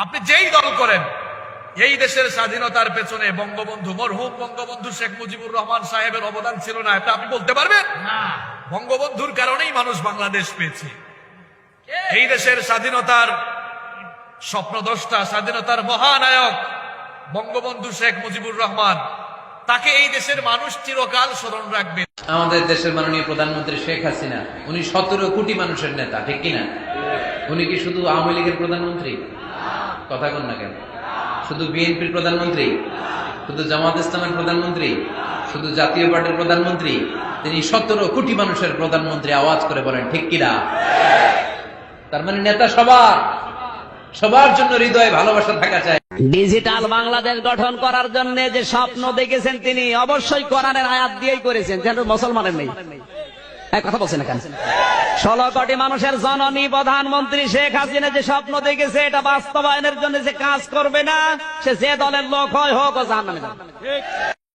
আপনি যেই দল করেন, এই দেশের স্বাধীনতার পেছনে বঙ্গবন্ধু, মরহুম বঙ্গবন্ধু শেখ মুজিবুর রহমান সাহেবের অবদান ছিল না, এটা আপনি বলতে পারবেন? বঙ্গবন্ধুর কারণেই মানুষ বাংলাদেশ পেয়েছে। এই দেশের স্বাধীনতার স্বপ্নদ্রষ্টা, স্বাধীনতার মহানায়ক বঙ্গবন্ধু শেখ মুজিবুর রহমান, তাকে এই দেশের মানুষ চিরকাল স্মরণ রাখবে। আমাদের দেশের মাননীয় প্রধানমন্ত্রী শেখ হাসিনা, উনি 17 কোটি মানুষের নেতা, ঠিক কিনা? উনি কি শুধু আওয়ামী লীগের প্রধানমন্ত্রী? কথা কন না কেন? শুধু বিএনপির প্রধানমন্ত্রী? শুধু জামাত ইসলামের প্রধানমন্ত্রী? শুধু জাতীয় পার্টির প্রধানমন্ত্রী? তিনি 17 কোটি মানুষের প্রধানমন্ত্রী। আওয়াজ করে বলেন ঠিক কিনা? তার মানে নেতা সবার জন্য হৃদয়ে ভালোবাসা থাকা চাই। ডিজিটাল বাংলাদেশ গঠন করার জন্য যে স্বপ্ন দেখেছেন তিনি অবশ্যই কোরআনের আয়াত দিয়েই করেছেন, যেন মুসলমানের নেই। কথা বলছেন না কেন? 16 কোটি মানুষের জননী প্রধানমন্ত্রী শেখ হাসিনা যে স্বপ্ন দেখেছে, এটা বাস্তবায়নের জন্য যে কাজ করবে না, সে যে দলের লোক হয় হোক ও জাহান্নামে যাবে।